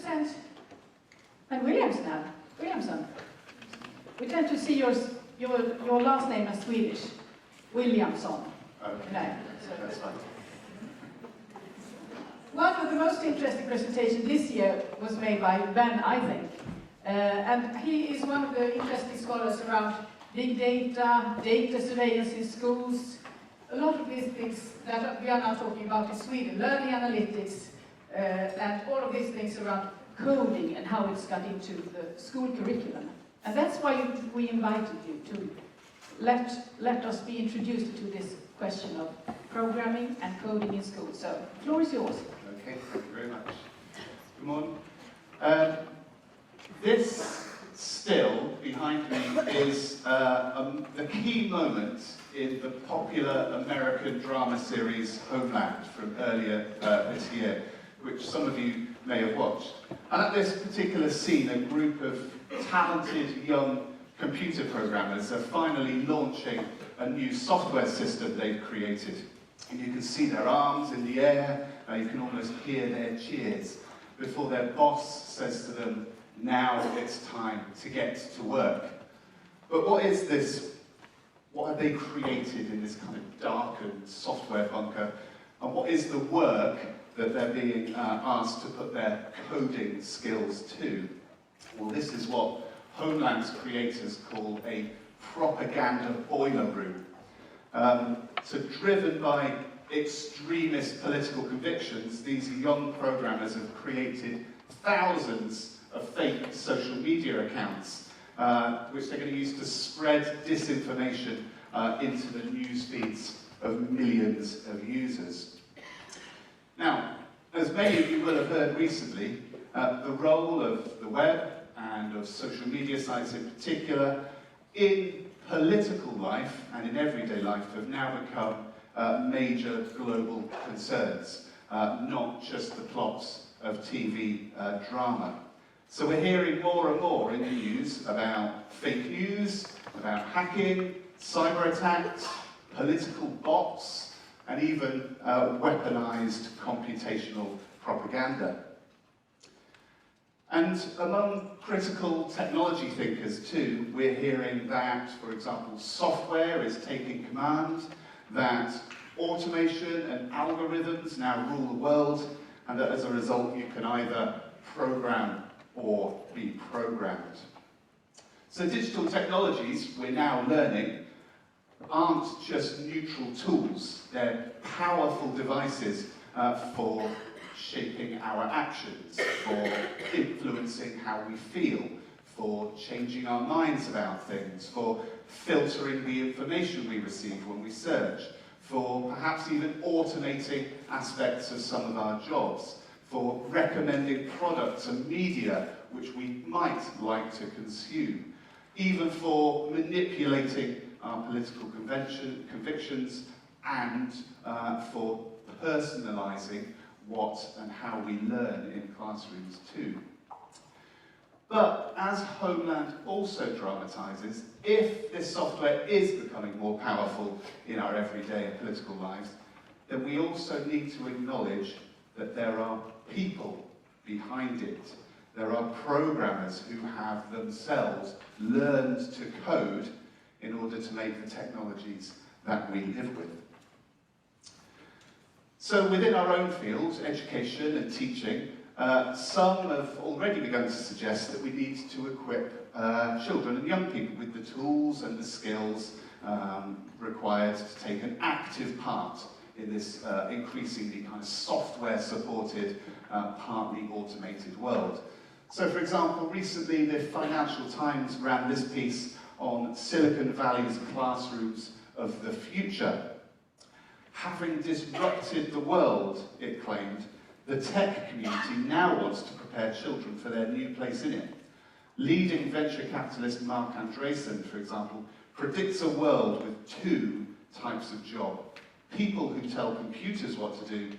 tend, and Williamson. We tend to see your last name as Swedish, Williamson. Okay, that's fine. One of the most interesting presentations this year was made by Ben, I think. And he is one of the interesting scholars around big data, data surveillance in schools, a lot of these things that we are now talking about in Sweden, learning analytics, and all of these things around coding and how it's got into the school curriculum. And that's why we invited you to let us be introduced to this question of programming and coding in school. So, the floor is yours. Okay, thank you very much. Good morning. This still behind me is the key moment in the popular American drama series Homeland from earlier this year, which some of you may have watched. And at this particular scene, a group of talented young computer programmers are finally launching a new software system they've created. And you can see their arms in the air, you can almost hear their cheers before their boss says to them, now it's time to get to work. But what is this? What have they created in this kind of darkened software bunker? And what is the work that they're being asked to put their coding skills to? Well, this is what Homeland's creators call a propaganda boiler room. So driven by extremist political convictions, these young programmers have created thousands of fake social media accounts, which they're going to use to spread disinformation into the news feeds of millions of users. Now, as many of you will have heard recently, the role of the web and of social media sites in particular in political life and in everyday life have now become major global concerns, not just the plots of TV drama. So we're hearing more and more in the news about fake news, about hacking, cyber attacks, political bots, and even weaponized computational propaganda. And among critical technology thinkers too, we're hearing that, for example, software is taking command, that automation and algorithms now rule the world, and that as a result you can either program or be programmed. So digital technologies, we're now learning, aren't just neutral tools, they're powerful devices for shaping our actions, for influencing how we feel, for changing our minds about things, for filtering the information we receive when we search, for perhaps even automating aspects of some of our jobs, for recommending products and media which we might like to consume, even for manipulating our political convictions and for personalising what and how we learn in classrooms too. But as Homeland also dramatises, if this software is becoming more powerful in our everyday and political lives, then we also need to acknowledge that there are people behind it. There are programmers who have themselves learned to code in order to make the technologies that we live with. So within our own field, education and teaching, some have already begun to suggest that we need to equip children and young people with the tools and the skills required to take an active part in this increasingly kind of software-supported, partly automated world. So, for example, recently the Financial Times ran this piece on Silicon Valley's classrooms of the future. Having disrupted the world, it claimed, the tech community now wants to prepare children for their new place in it. Leading venture capitalist Mark Andreessen, for example, predicts a world with two types of job. People who tell computers what to do,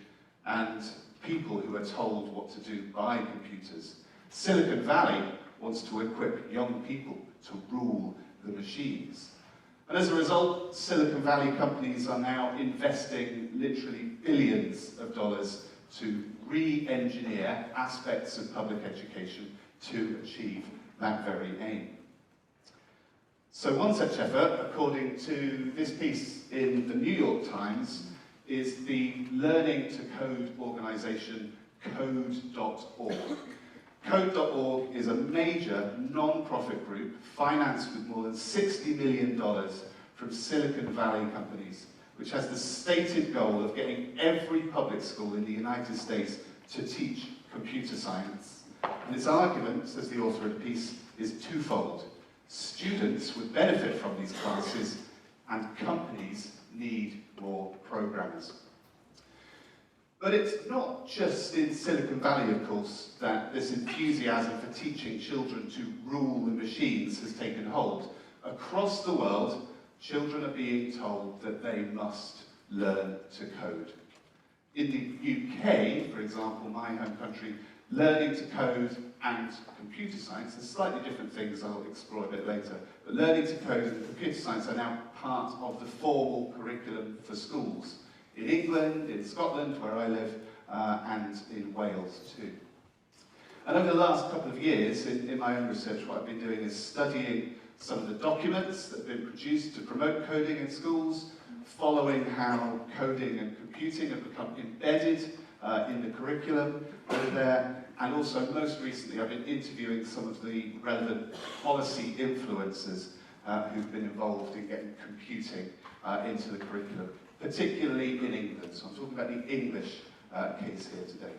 and people who are told what to do by computers. Silicon Valley wants to equip young people to rule the machines. And as a result, Silicon Valley companies are now investing literally billions of dollars to re-engineer aspects of public education to achieve that very aim. So one such effort, according to this piece in the New York Times, is the Learning to Code organisation Code.org. Code.org is a major non-profit group financed with more than $60 million from Silicon Valley companies, which has the stated goal of getting every public school in the United States to teach computer science. And its argument, says the author of the piece, is twofold. Students would benefit from these classes, and companies need more programmers. But it's not just in Silicon Valley, of course, that this enthusiasm for teaching children to rule the machines has taken hold. Across the world, children are being told that they must learn to code. In the UK, for example, my home country, learning to code and computer science are slightly different things I'll explore a bit later. But learning to code and computer science are now part of the formal curriculum for schools. In England, in Scotland, where I live, and in Wales too. And over the last couple of years, in my own research, what I've been doing is studying some of the documents that have been produced to promote coding in schools, following how coding and computing have become embedded in the curriculum over there, and also most recently I've been interviewing some of the relevant policy influencers who've been involved in getting computing into the curriculum, particularly in England. So I'm talking about the English case here today.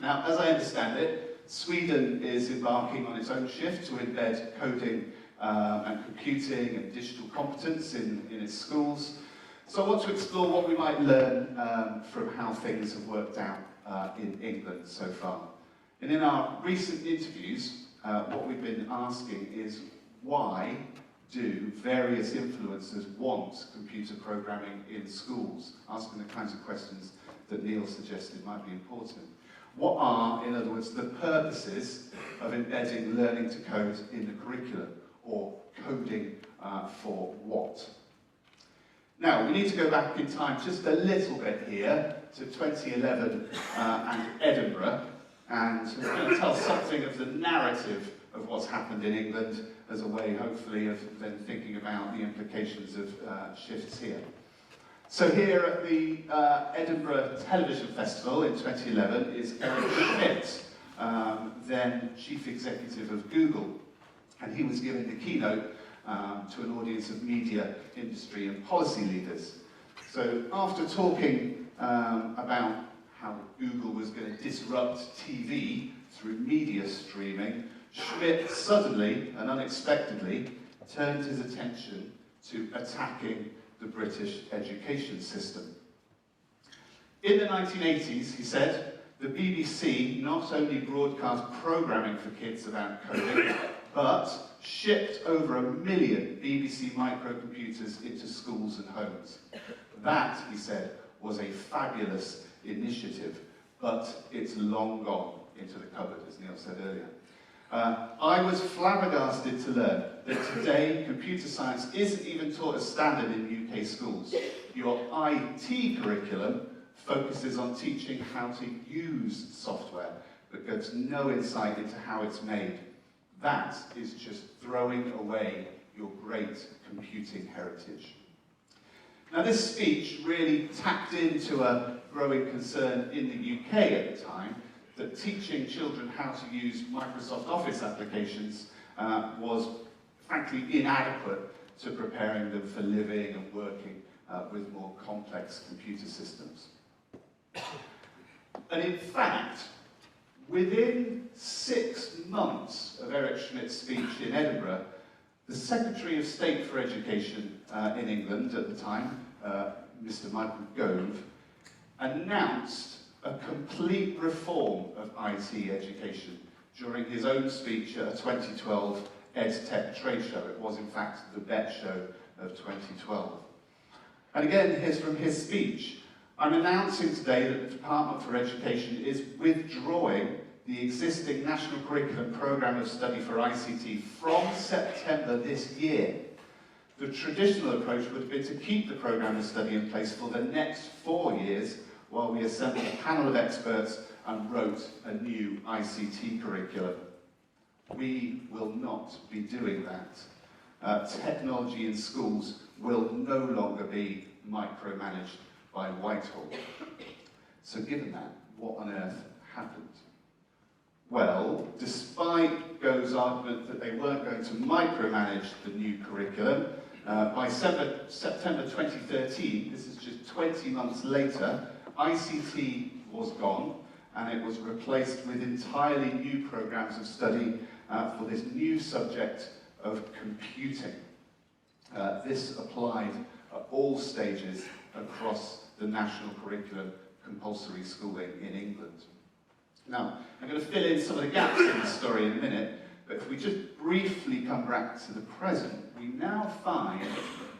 Now, as I understand it, Sweden is embarking on its own shift to embed coding and computing and digital competence in its schools. So I want to explore what we might learn from how things have worked out in England so far. And in our recent interviews, what we've been asking is, why do various influencers want computer programming in schools? Asking the kinds of questions that Neil suggested might be important. What are, in other words, the purposes of embedding learning to code in the curriculum, or coding for what? Now, we need to go back in time just a little bit here to 2011 and Edinburgh, and we're going to tell something of the narrative of what's happened in England as a way, hopefully, of then thinking about the implications of shifts here. So here at the Edinburgh Television Festival in 2011 is Eric Schmidt, then Chief Executive of Google, and he was giving the keynote to an audience of media, industry and policy leaders. So after talking about how Google was going to disrupt TV through media streaming, Schmidt suddenly and unexpectedly turned his attention to attacking the British education system. In the 1980s, he said, the BBC not only broadcast programming for kids about coding, but shipped over 1 million BBC microcomputers into schools and homes. That, he said, was a fabulous initiative, but it's long gone into the cupboard, as Neil said earlier. I was flabbergasted to learn that today computer science isn't even taught as standard in UK schools. Your IT curriculum focuses on teaching how to use software, but gives no insight into how it's made. That is just throwing away your great computing heritage. Now, this speech really tapped into a growing concern in the UK at the time that teaching children how to use Microsoft Office applications was frankly inadequate to preparing them for living and working with more complex computer systems. And in fact, within 6 months of Eric Schmidt's speech in Edinburgh, the Secretary of State for Education in England at the time, Mr. Michael Gove, announced a complete reform of IT education during his own speech at a 2012 EdTech trade show. It was, in fact, the BET show of 2012. And again, here's from his speech. I'm announcing today that the Department for Education is withdrawing the existing National Curriculum Programme of Study for ICT from September this year. The traditional approach would have been to keep the programme of study in place for the next 4 years while we assemble a panel of experts and wrote a new ICT curriculum. We will not be doing that. Technology in schools will no longer be micromanaged by Whitehall. So given that, what on earth happened? Well, despite Gove's argument that they weren't going to micromanage the new curriculum, by September 2013, this is just 20 months later, ICT was gone, and it was replaced with entirely new programs of study for this new subject of computing. This applied at all stages across the national curriculum compulsory schooling in England. Now, I'm going to fill in some of the gaps in the story in a minute, but if we just briefly come back to the present, we now find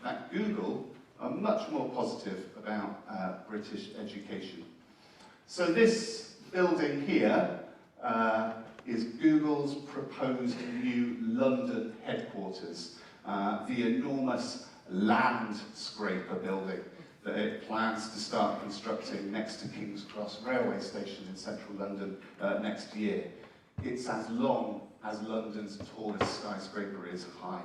that Google are much more positive about British education. So this building here is Google's proposed new London headquarters, the enormous land scraper building that it plans to start constructing next to King's Cross railway station in central London next year. It's as long as London's tallest skyscraper is high.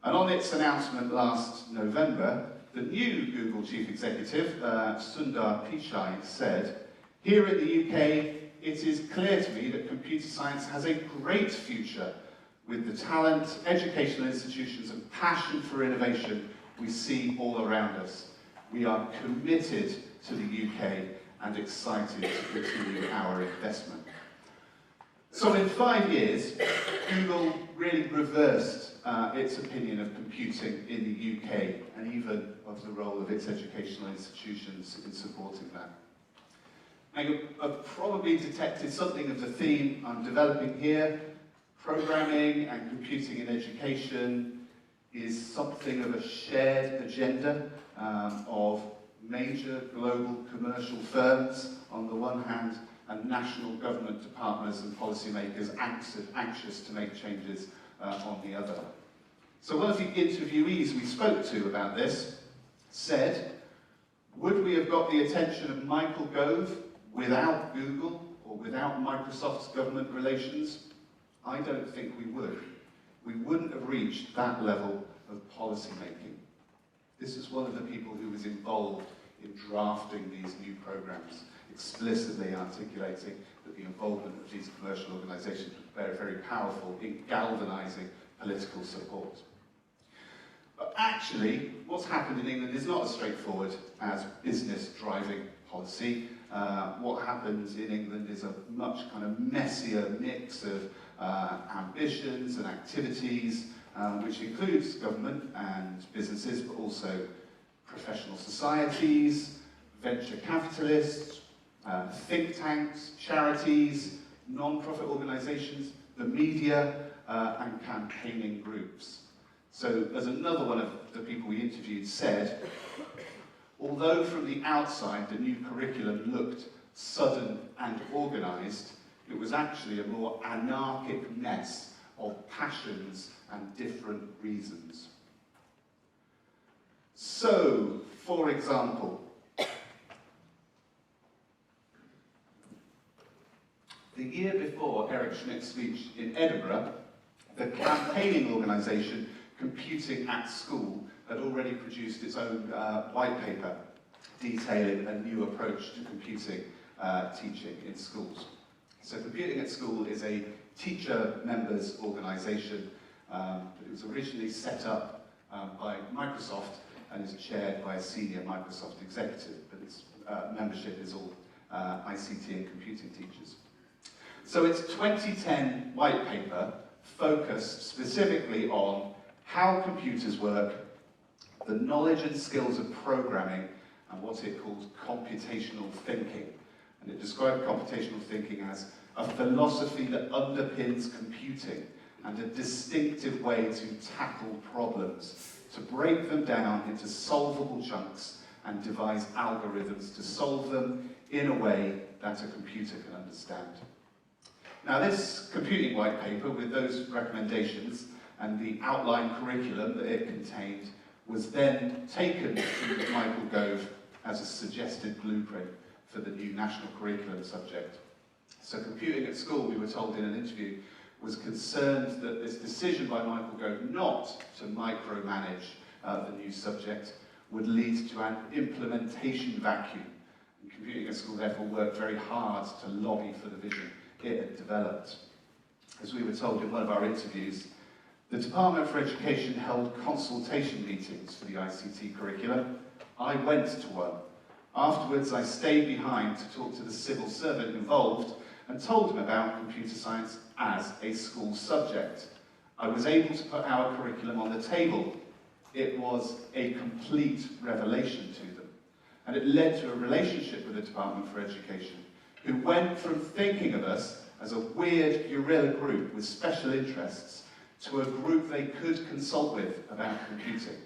And on its announcement last November, the new Google chief executive, Sundar Pichai, said, "Here in the UK, it is clear to me that computer science has a great future with the talent, educational institutions and passion for innovation we see all around us. We are committed to the UK and excited to continue our investment." So in 5 years, Google really reversed its opinion of computing in the UK and even of the role of its educational institutions in supporting that. Now, you've probably detected something of the theme I'm developing here. Programming and computing in education is something of a shared agenda of major global commercial firms on the one hand, and national government departments and policymakers anxious to make changes on the other. So one of the interviewees we spoke to about this said, "Would we have got the attention of Michael Gove without Google or without Microsoft's government relations? I don't think we would. We wouldn't have reached that level of policy making." This is one of the people who was involved in drafting these new programs, explicitly articulating that the involvement of these commercial organisations was very, very powerful in galvanising political support. But actually, what's happened in England is not as straightforward as business driving policy. What happens in England is a much kind of messier mix of ambitions and activities, which includes government and businesses, but also professional societies, venture capitalists, think tanks, charities, non-profit organisations, the media, and campaigning groups. So, as another one of the people we interviewed said, although from the outside the new curriculum looked sudden and organised, it was actually a more anarchic mess of passions and different reasons. So, for example, the year before Eric Schmidt's speech in Edinburgh, the campaigning organisation Computing at School had already produced its own white paper detailing a new approach to computing teaching in schools. So Computing at School is a teacher members organisation that was originally set up by Microsoft and is chaired by a senior Microsoft executive, but its membership is all ICT and computing teachers. So its 2010 white paper focused specifically on how computers work, the knowledge and skills of programming, and what it called computational thinking. And it described computational thinking as a philosophy that underpins computing and a distinctive way to tackle problems, to break them down into solvable chunks and devise algorithms to solve them in a way that a computer can understand. Now, this computing white paper, with those recommendations and the outline curriculum that it contained, was then taken to Michael Gove as a suggested blueprint for the new national curriculum subject. So Computing at School, we were told in an interview, was concerned that this decision by Michael Gove not to micromanage the new subject would lead to an implementation vacuum. And Computing at School therefore worked very hard to lobby for the vision it had developed. As we were told in one of our interviews, the Department for Education held consultation meetings for the ICT curriculum. I went to one. Afterwards, I stayed behind to talk to the civil servant involved and told him about computer science as a school subject. I was able to put our curriculum on the table. It was a complete revelation to them. And it led to a relationship with the Department for Education, who went from thinking of us as a weird guerrilla group with special interests to a group they could consult with about computing.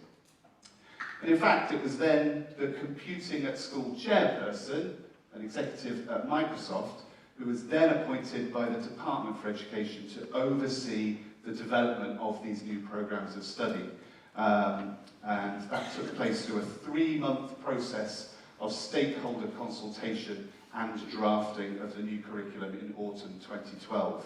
And in fact, it was then the Computing at School chairperson, an executive at Microsoft, who was then appointed by the Department for Education to oversee the development of these new programs of study. And that took place through a 3-month process of stakeholder consultation and drafting of the new curriculum in autumn 2012.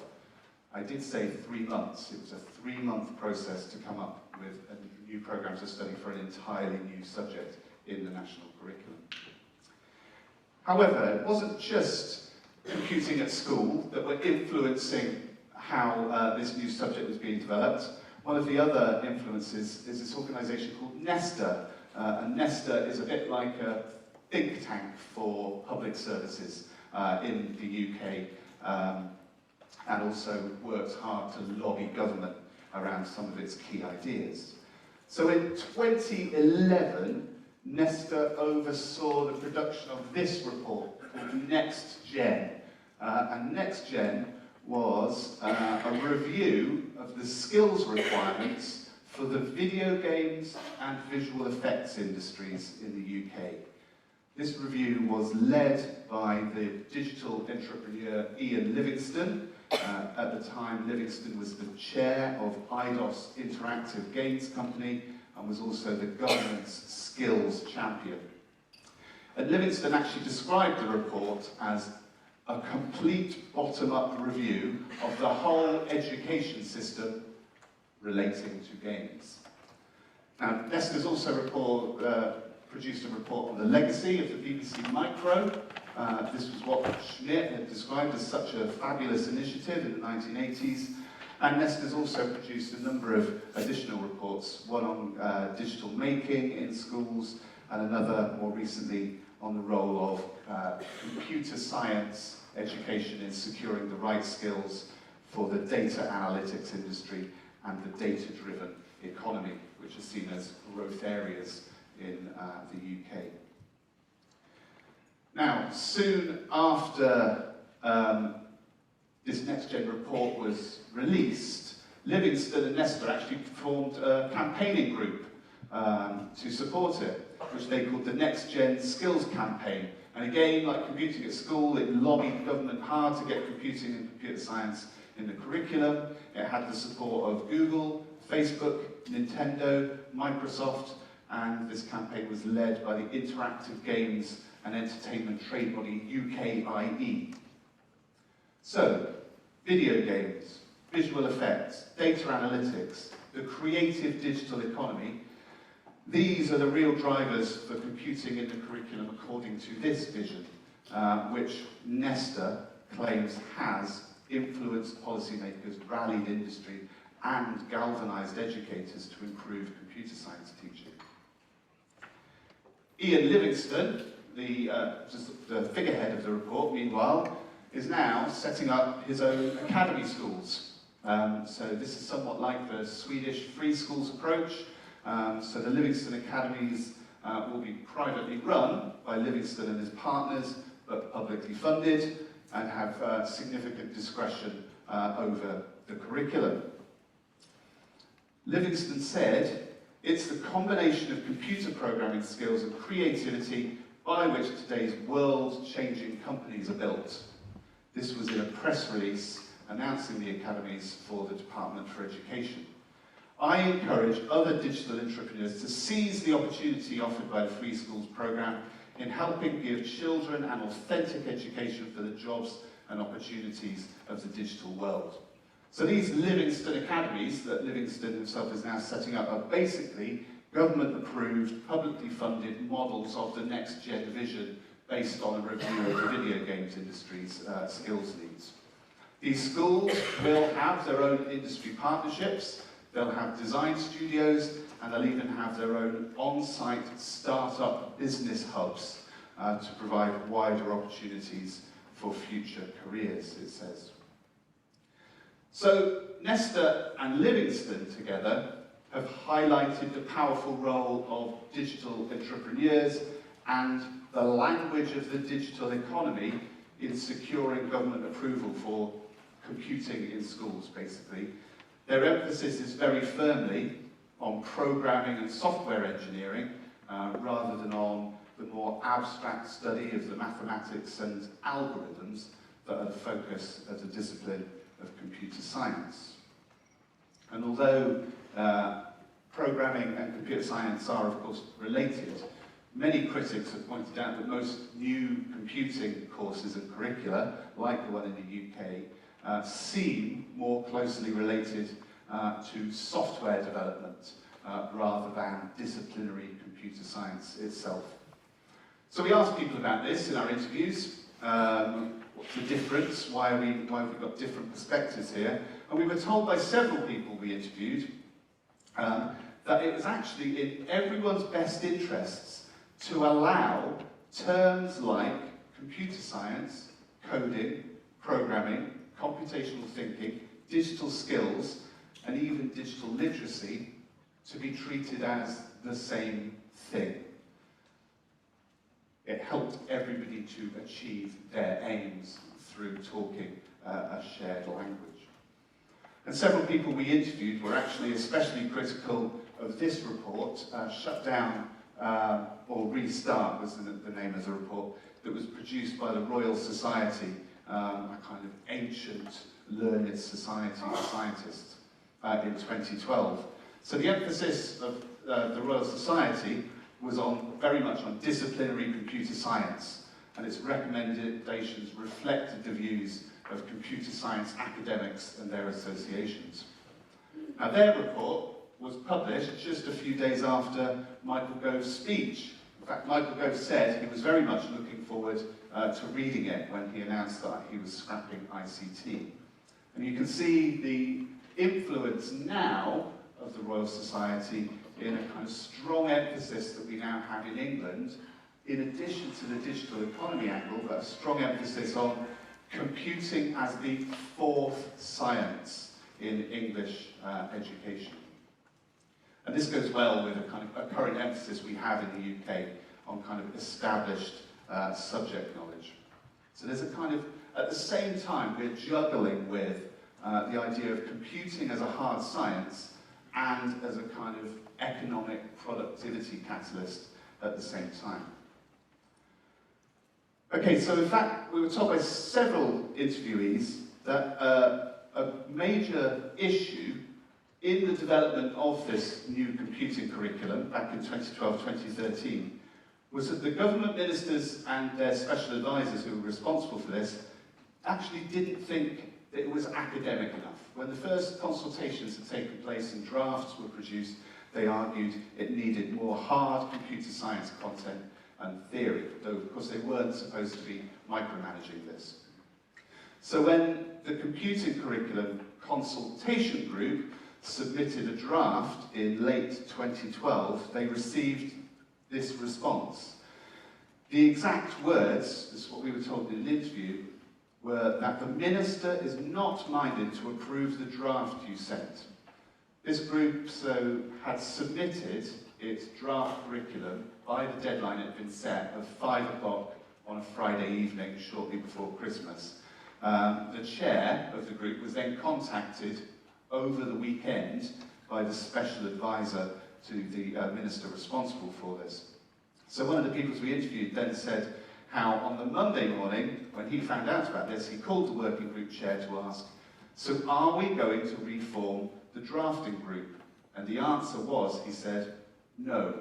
I did say 3 months. It was a 3-month process to come up with new programs of study for an entirely new subject in the national curriculum. However, it wasn't just Computing at School that were influencing how this new subject was being developed. One of the other influences is this organisation called Nesta. And Nesta is a bit like a think tank for public services in the UK, and also works hard to lobby government around some of its key ideas. So in 2011, Nesta oversaw the production of this report called Next Gen. And Next Gen was a review of the skills requirements for the video games and visual effects industries in the UK. This review was led by the digital entrepreneur Ian Livingstone. At the time, Livingstone was the chair of IDOS Interactive Games Company and was also the government's skills champion. And Livingstone actually described the report as a complete bottom-up review of the whole education system relating to games. Now, Nesta's also produced a report on the legacy of the BBC Micro. This was what Schmidt had described as such a fabulous initiative in the 1980s. And Nesta's also produced a number of additional reports, one on digital making in schools, and another more recently on the role of computer science education in securing the right skills for the data analytics industry and the data-driven economy, which are seen as growth areas in the UK. Now, soon after this Next Gen report was released, Livingstone and Nesta actually formed a campaigning group to support it, which they called the Next Gen Skills Campaign. And again, like Computing at School, it lobbied government hard to get computing and computer science in the curriculum. It had the support of Google, Facebook, Nintendo, Microsoft, and this campaign was led by the Interactive Games and Entertainment trade body UKIE. So, video games, visual effects, data analytics, the creative digital economy, these are the real drivers for computing in the curriculum according to this vision, which Nesta claims has influenced policymakers, rallied industry, and galvanised educators to improve computer science teaching. Ian Livingstone, the figurehead of the report, meanwhile, is now setting up his own academy schools. So this is somewhat like the Swedish free schools approach. So the Livingstone Academies will be privately run by Livingstone and his partners, but publicly funded, and have significant discretion over the curriculum. Livingstone said, "It's the combination of computer programming skills and creativity by which today's world-changing companies are built." This was in a press release announcing the academies for the Department for Education. I encourage other digital entrepreneurs to seize the opportunity offered by the Free Schools programme in helping give children an authentic education for the jobs and opportunities of the digital world. So these Williamson academies that Williamson himself is now setting up are basically government-approved, publicly funded models of the next-gen vision based on a review of the video games industry's skills needs. These schools will have their own industry partnerships, they'll have design studios, and they'll even have their own on-site startup business hubs to provide wider opportunities for future careers, it says. So Nesta and Williamson together have highlighted the powerful role of digital entrepreneurs and the language of the digital economy in securing government approval for computing in schools, basically. Their emphasis is very firmly on programming and software engineering, rather than on the more abstract study of the mathematics and algorithms that are the focus of the discipline of computer science. And although programming and computer science are, of course, related, many critics have pointed out that most new computing courses and curricula, like the one in the UK, seem more closely related to software development rather than disciplinary computer science itself. So we asked people about this in our interviews. What's the difference? Why have we got different perspectives here? And we were told by several people we interviewed that it was actually in everyone's best interests to allow terms like computer science, coding, programming, computational thinking, digital skills, and even digital literacy to be treated as the same thing. It helped everybody to achieve their aims through talking a shared language. And several people we interviewed were actually especially critical of this report, Shut Down or Restart was the name of the report, that was produced by the Royal Society, a kind of ancient learned society of scientists, in 2012. So the emphasis of the Royal Society was very much on disciplinary computer science, and its recommendations reflected the views of computer science academics and their associations. Now, their report was published just a few days after Michael Gove's speech. In fact, Michael Gove said he was very much looking forward to reading it when he announced that he was scrapping ICT. And you can see the influence now of the Royal Society in a kind of strong emphasis that we now have in England, in addition to the digital economy angle, but a strong emphasis on computing as the fourth science in English education. And this goes well with a current emphasis we have in the UK on kind of established subject knowledge. So there's a kind of, at the same time, we're juggling with the idea of computing as a hard science and as a kind of economic productivity catalyst at the same time. Okay, so in fact, we were told by several interviewees that a major issue in the development of this new computing curriculum back in 2012-2013 was that the government ministers and their special advisors who were responsible for this actually didn't think that it was academic enough. When the first consultations had taken place and drafts were produced, they argued it needed more hard computer science content and theory, though of course they weren't supposed to be micromanaging this. So when the computing curriculum consultation group submitted a draft in late 2012, they received this response. The exact words, this is what we were told in an interview, were that the minister is not minded to approve the draft you sent. This group had submitted its draft curriculum by the deadline it had been set of 5 o'clock on a Friday evening shortly before Christmas. The chair of the group was then contacted over the weekend by the special advisor to the minister responsible for this. So one of the people we interviewed then said how on the Monday morning, when he found out about this, he called the working group chair to ask, so are we going to reform the drafting group? And the answer was, he said, no,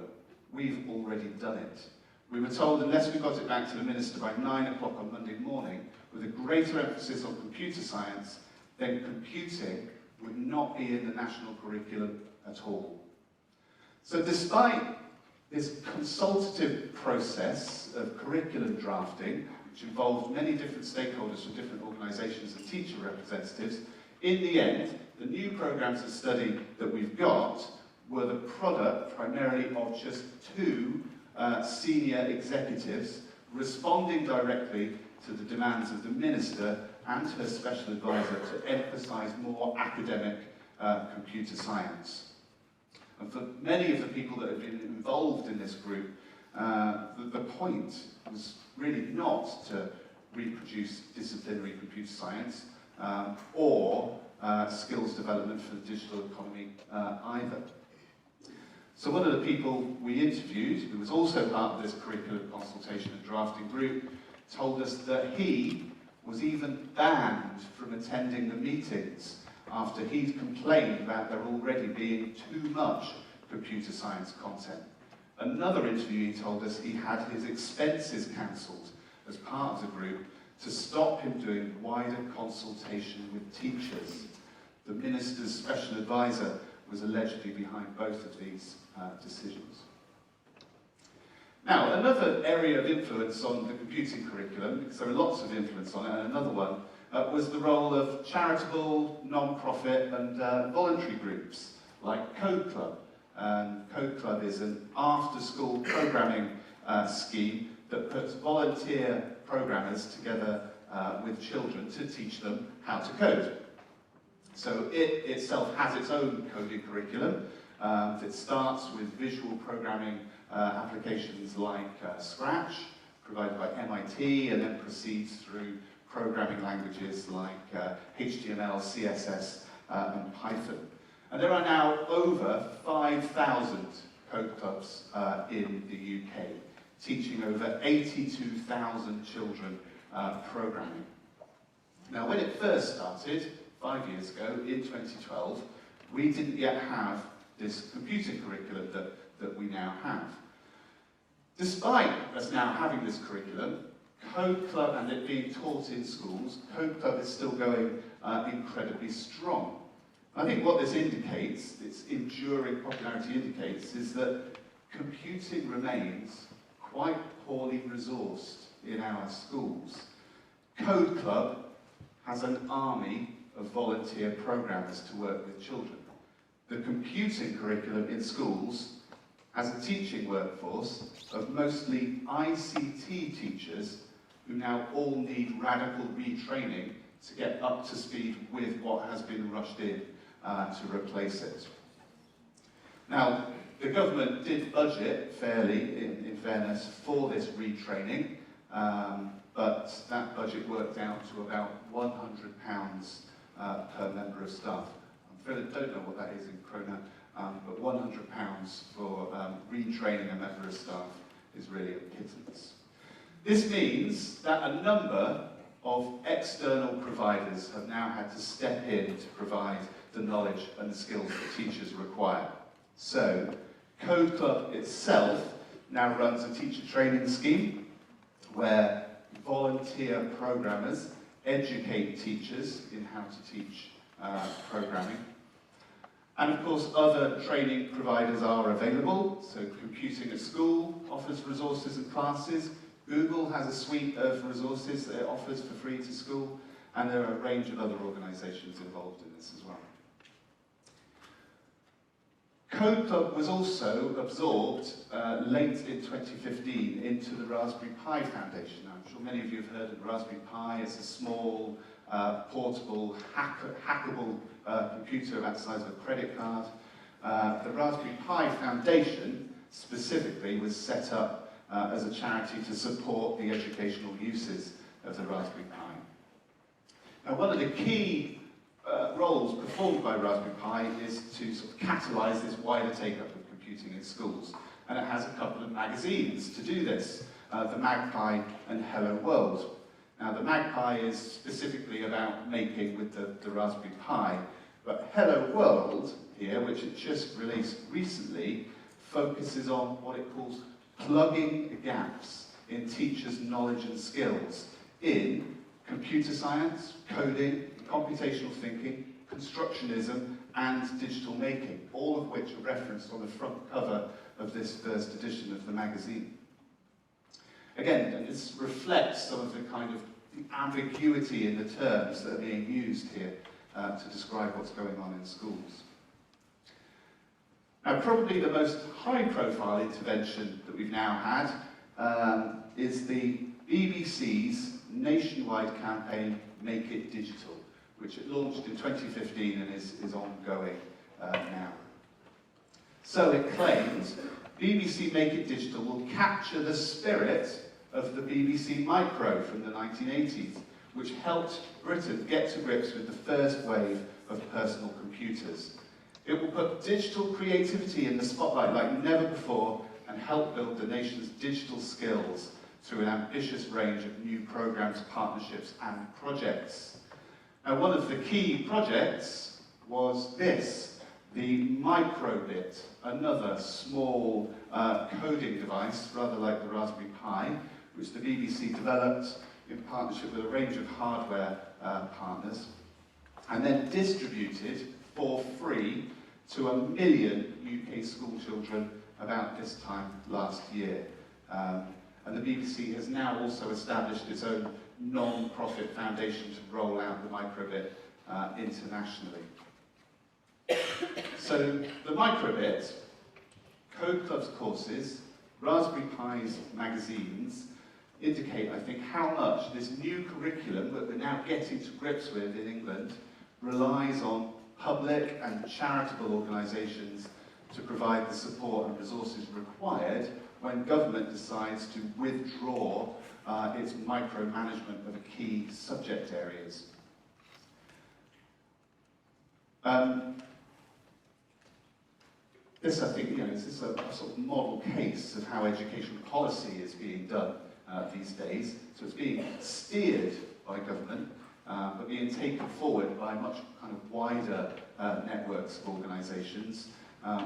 we've already done it. We were told unless we got it back to the Minister by 9 o'clock on Monday morning, with a greater emphasis on computer science, then computing would not be in the national curriculum at all. So despite this consultative process of curriculum drafting, which involved many different stakeholders from different organisations and teacher representatives, in the end, the new programmes of study that we've got were the product primarily of just two senior executives responding directly to the demands of the Minister and her special advisor to emphasise more academic computer science. And for many of the people that have been involved in this group, the point was really not to reproduce disciplinary computer science or skills development for the digital economy either. So one of the people we interviewed, who was also part of this curriculum consultation and drafting group, told us that he was even banned from attending the meetings after he'd complained about there already being too much computer science content. Another interviewee told us he had his expenses cancelled as part of the group to stop him doing wider consultation with teachers. The Minister's special advisor was allegedly behind both of these decisions. Now, another area of influence on the computing curriculum, because there are lots of influence on it, and another one, was the role of charitable, non-profit and voluntary groups like Code Club. Code Club is an after-school programming scheme that puts volunteer programmers together with children to teach them how to code. So it itself has its own coding curriculum. It starts with visual programming applications like Scratch, provided by MIT, and then proceeds through programming languages like HTML, CSS, and Python. And there are now over 5,000 code clubs in the UK, teaching over 82,000 children programming. Now, when it first started, 5 years ago, in 2012, we didn't yet have this computing curriculum that we now have. Despite us now having this curriculum, Code Club and it being taught in schools, Code Club is still going incredibly strong. I think what this indicates, its enduring popularity indicates, is that computing remains quite poorly resourced in our schools. Code Club has an army of volunteer programmers to work with children. The computing curriculum in schools has a teaching workforce of mostly ICT teachers who now all need radical retraining to get up to speed with what has been rushed in to replace it. Now, the government did budget fairly, in fairness, for this retraining, but that budget worked out to about £100 per member of staff. I don't know what that is in krona, but £100 for retraining a member of staff is really a pittance. This means that a number of external providers have now had to step in to provide the knowledge and the skills that teachers require. So, Code Club itself now runs a teacher training scheme where volunteer programmers educate teachers in how to teach programming. And of course, other training providers are available. So Computing at School offers resources and classes. Google has a suite of resources that it offers for free to school. And there are a range of other organisations involved in this as well. Code Club was also absorbed late in 2015 into the Raspberry Pi Foundation. Now, I'm sure many of you have heard of the Raspberry Pi. It's a small, portable, hackable computer about the size of a credit card. The Raspberry Pi Foundation specifically was set up as a charity to support the educational uses of the Raspberry Pi. Now, one of the key roles performed by Raspberry Pi is to sort of catalyse this wider take-up of computing in schools. And it has a couple of magazines to do this, the Magpie and Hello World. Now, the Magpie is specifically about making with the Raspberry Pi, but Hello World here, which it just released recently, focuses on what it calls plugging the gaps in teachers' knowledge and skills in computer science, coding, computational thinking, constructionism, and digital making, all of which are referenced on the front cover of this first edition of the magazine. Again, and this reflects some of the kind of the ambiguity in the terms that are being used here to describe what's going on in schools. Now, probably the most high-profile intervention that we've now had is the BBC's nationwide campaign, Make It Digital, which it launched in 2015 and is ongoing now. So it claims BBC Make It Digital will capture the spirit of the BBC Micro from the 1980s, which helped Britain get to grips with the first wave of personal computers. It will put digital creativity in the spotlight like never before and help build the nation's digital skills through an ambitious range of new programs, partnerships, and projects. Now, one of the key projects was this, the microbit, another small coding device, rather like the Raspberry Pi, which the BBC developed in partnership with a range of hardware partners, and then distributed for free to 1 million UK school children about this time last year. And the BBC has now also established its own non-profit foundation to roll out the microbit internationally. So the microbit, Code Club's courses, Raspberry Pi's magazines, indicate, I think, how much this new curriculum that we're now getting to grips with in England relies on public and charitable organisations to provide the support and resources required when government decides to withdraw its micromanagement of key subject areas. This, I think, is a sort of model case of how education policy is being done these days. So it's being steered by government, but being taken forward by much kind of wider networks of organisations,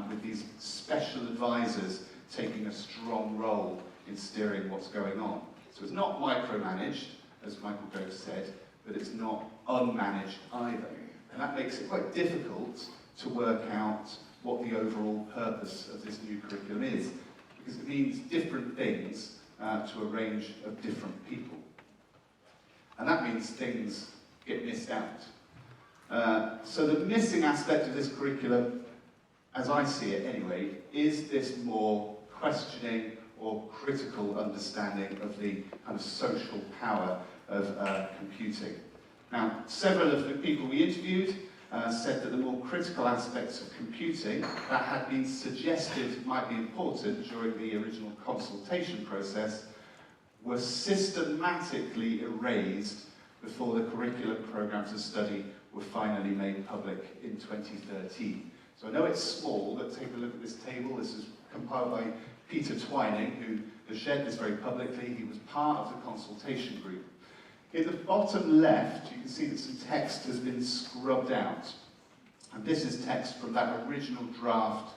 with these special advisors taking a strong role in steering what's going on. So it's not micromanaged, as Michael Gove said, but it's not unmanaged either. And that makes it quite difficult to work out what the overall purpose of this new curriculum is, because it means different things to a range of different people. And that means things get missed out. So the missing aspect of this curriculum, as I see it anyway, is this more questioning or critical understanding of the kind of social power of computing. Now, several of the people we interviewed said that the more critical aspects of computing that had been suggested might be important during the original consultation process were systematically erased before the curriculum programs of study were finally made public in 2013. So I know it's small, but take a look at this table. This is compiled by Peter Twining, who has shared this very publicly. He was part of the consultation group. In the bottom left, you can see that some text has been scrubbed out. And this is text from that original draft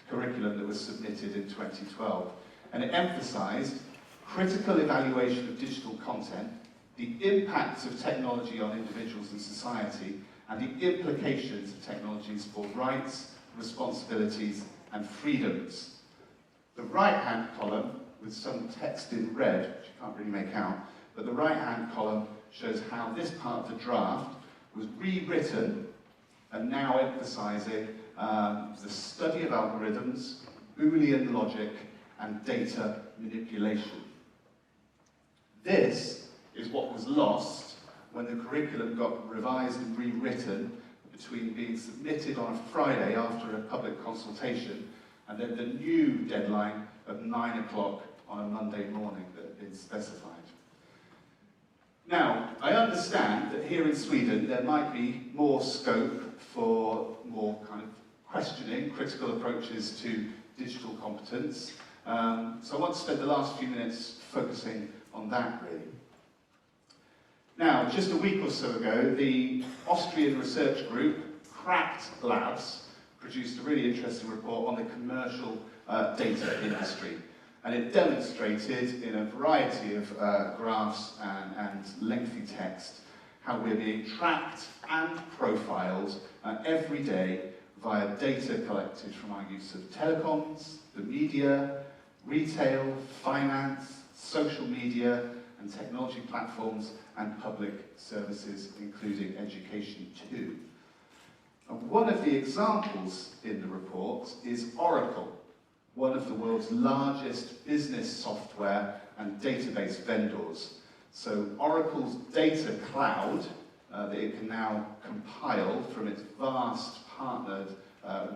curriculum that was submitted in 2012. And it emphasised critical evaluation of digital content, the impacts of technology on individuals and society, and the implications of technologies for rights, responsibilities, and freedoms. The right-hand column, with some text in red, which you can't really make out, but the right-hand column shows how this part of the draft was rewritten and now emphasising the study of algorithms, Boolean logic, and data manipulation. This is what was lost when the curriculum got revised and rewritten between being submitted on a Friday after a public consultation and then the new deadline of 9 o'clock on a Monday morning that had been specified. Now, I understand that here in Sweden there might be more scope for more kind of questioning, critical approaches to digital competence. So I want to spend the last few minutes focusing on that, really. Now, just a week or so ago, the Austrian research group, Cracked Labs, produced a really interesting report on the commercial data industry. And it demonstrated in a variety of graphs and lengthy text how we're being tracked and profiled every day via data collected from our use of telecoms, the media, retail, finance, social media, and technology platforms, and public services, including education too. And one of the examples in the report is Oracle, one of the world's largest business software and database vendors. So Oracle's data cloud that it can now compile from its vast partnered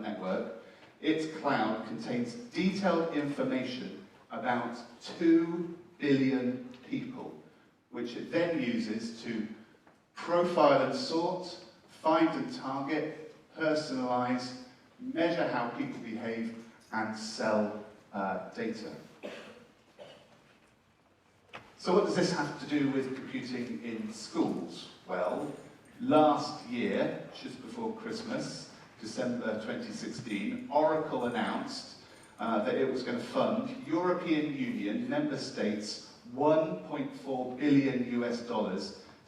network, its cloud contains detailed information about 2 billion people, which it then uses to profile and sort, find and target, personalize, measure how people behave, and sell data. So what does this have to do with computing in schools? Well, last year, just before Christmas, December 2016, Oracle announced that it was going to fund European Union member states $1.4 billion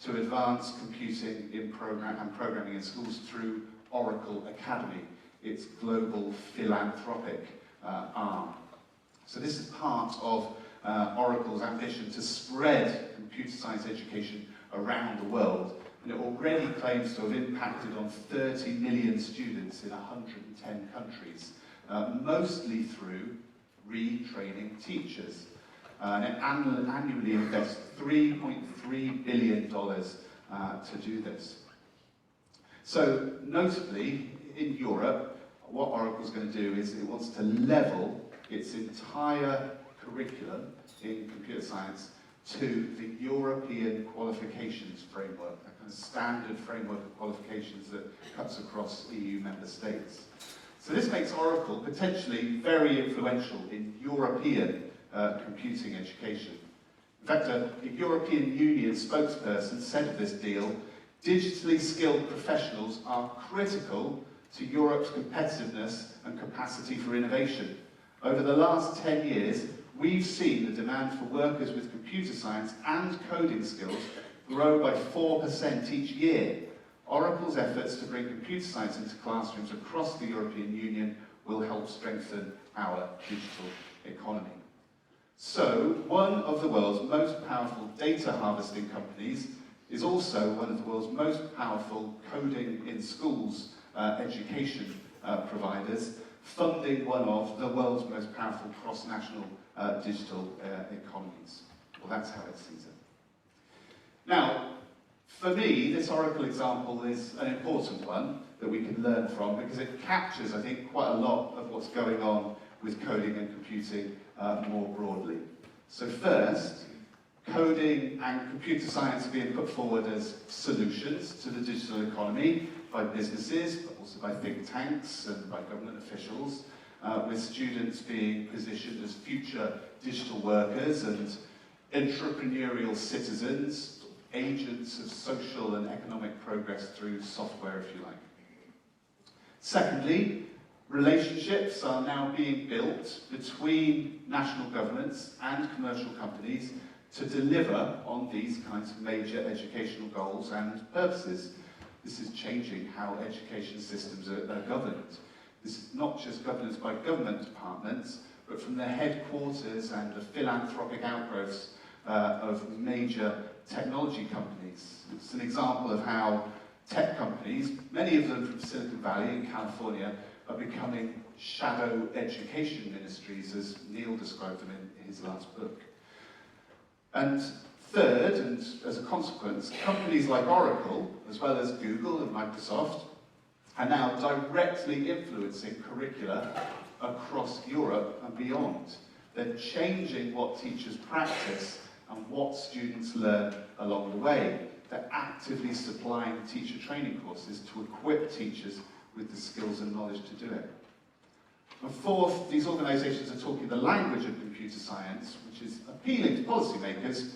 to advance computing in programming in schools through Oracle Academy, its global philanthropic arm. So this is part of Oracle's ambition to spread computer science education around the world, and it already claims to have impacted on 30 million students in 110 countries, mostly through retraining teachers. And it annually invests $3.3 billion to do this. So, notably, in Europe, what Oracle's going to do is it wants to level its entire curriculum in computer science to the European qualifications framework, a kind of standard framework of qualifications that cuts across EU member states. So this makes Oracle potentially very influential in European computing education. In fact, a European Union spokesperson said of this deal, digitally skilled professionals are critical to Europe's competitiveness and capacity for innovation. Over the last 10 years, we've seen the demand for workers with computer science and coding skills grow by 4% each year. Oracle's efforts to bring computer science into classrooms across the European Union will help strengthen our digital economy. So, one of the world's most powerful data harvesting companies is also one of the world's most powerful coding in schools education providers, funding one of the world's most powerful cross-national digital economies. Well, that's how it sees it. Now, for me, this Oracle example is an important one that we can learn from because it captures, I think, quite a lot of what's going on with coding and computing more broadly. So first, coding and computer science are being put forward as solutions to the digital economy by businesses, but also by think tanks and by government officials, with students being positioned as future digital workers and entrepreneurial citizens, agents of social and economic progress through software, if you like. Secondly, relationships are now being built between national governments and commercial companies to deliver on these kinds of major educational goals and purposes. This is changing how education systems are governed. This is not just governance by government departments, but from the headquarters and the philanthropic outgrowths of major technology companies. It's an example of how tech companies, many of them from Silicon Valley in California, are becoming shadow education ministries, as Neil described them in his last book. And third, and as a consequence, companies like Oracle, as well as Google and Microsoft, are now directly influencing curricula across Europe and beyond. They're changing what teachers practice and what students learn along the way. They're actively supplying teacher training courses to equip teachers with the skills and knowledge to do it. And fourth, these organisations are talking the language of computer science, which is appealing to policymakers,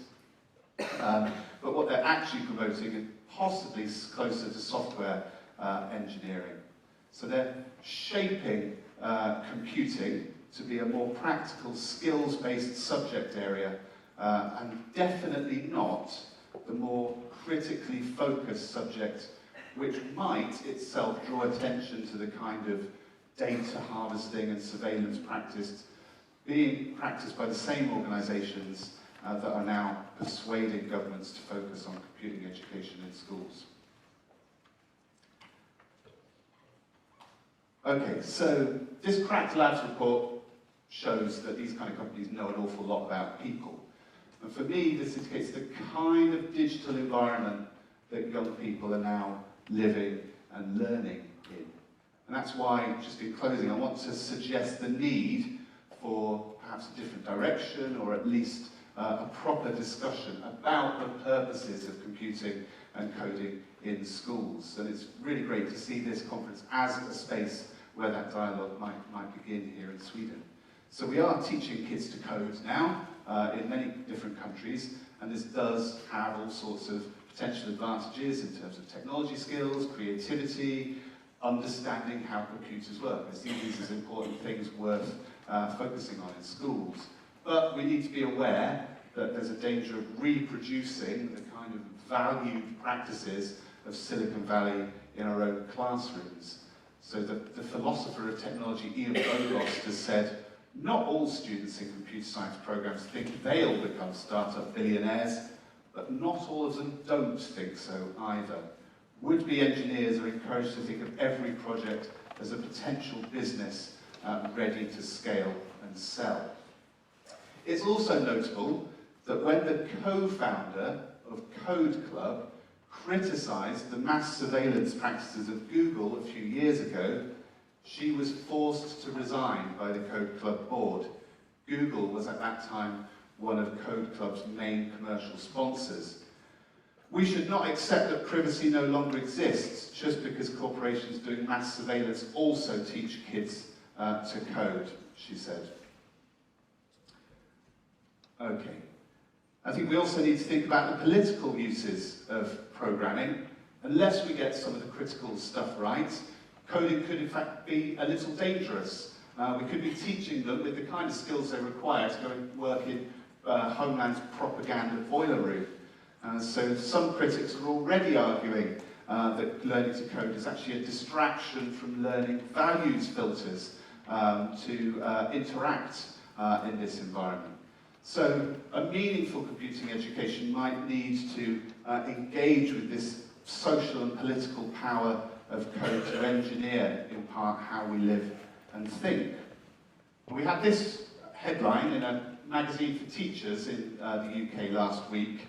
but what they're actually promoting is possibly closer to software engineering. So they're shaping computing to be a more practical, skills-based subject area, and definitely not the more critically focused subject which might itself draw attention to the kind of data harvesting and surveillance being practiced by the same organisations that are now persuading governments to focus on computing education in schools. Okay, so this Cracked Labs report shows that these kind of companies know an awful lot about people. And for me, this indicates the kind of digital environment that young people are now living and learning in. And that's why, just in closing, I want to suggest the need for perhaps a different direction, or at least a proper discussion about the purposes of computing and coding in schools. And it's really great to see this conference as a space where that dialogue might begin here in Sweden. So we are teaching kids to code now in many different countries, and this does have all sorts of potential advantages in terms of technology skills, creativity, understanding how computers work. I see these as important things worth focusing on in schools. But we need to be aware that there's a danger of reproducing the kind of valued practices of Silicon Valley in our own classrooms. So the philosopher of technology, Ian Bogost, has said, not all students in computer science programs think they'll become startup billionaires, but not all of them don't think so either. Would-be engineers are encouraged to think of every project as a potential business ready to scale and sell. It's also notable that when the co-founder of Code Club criticised the mass surveillance practices of Google a few years ago, she was forced to resign by the Code Club board. Google was at that time one of Code Club's main commercial sponsors. We should not accept that privacy no longer exists just because corporations doing mass surveillance also teach kids to code, she said. Okay. I think we also need to think about the political uses of programming. Unless we get some of the critical stuff right, coding could in fact be a little dangerous. We could be teaching them with the kind of skills they require to go and work in Homeland's propaganda boiler room. So some critics are already arguing that learning to code is actually a distraction from learning values filters to interact in this environment. So a meaningful computing education might need to engage with this social and political power of code to engineer, in part, how we live and think. We had this headline in a magazine for teachers in the UK last week,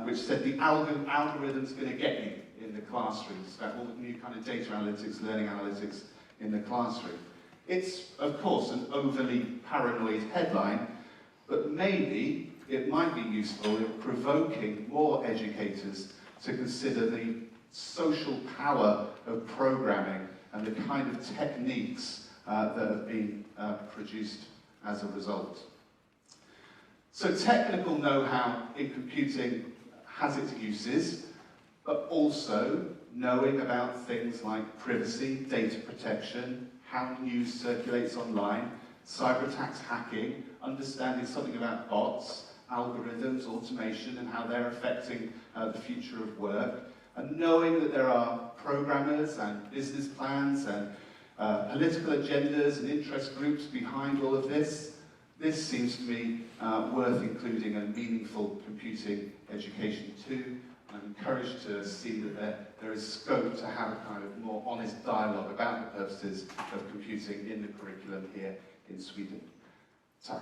which said the algorithm's going to get you in the classroom. It's about all the new kind of data analytics, learning analytics in the classroom. It's, of course, an overly paranoid headline, but maybe it might be useful in provoking more educators to consider the social power of programming and the kind of techniques that have been produced as a result. So technical know-how in computing has its uses, but also knowing about things like privacy, data protection, how news circulates online, cyber attacks, hacking, understanding something about bots, algorithms, automation, and how they're affecting the future of work, and knowing that there are programmers and business plans and political agendas and interest groups behind all of this. This seems to me worth including in meaningful computing education too. I'm encouraged to see that there is scope to have a kind of more honest dialogue about the purposes of computing in the curriculum here in Sweden. Tack.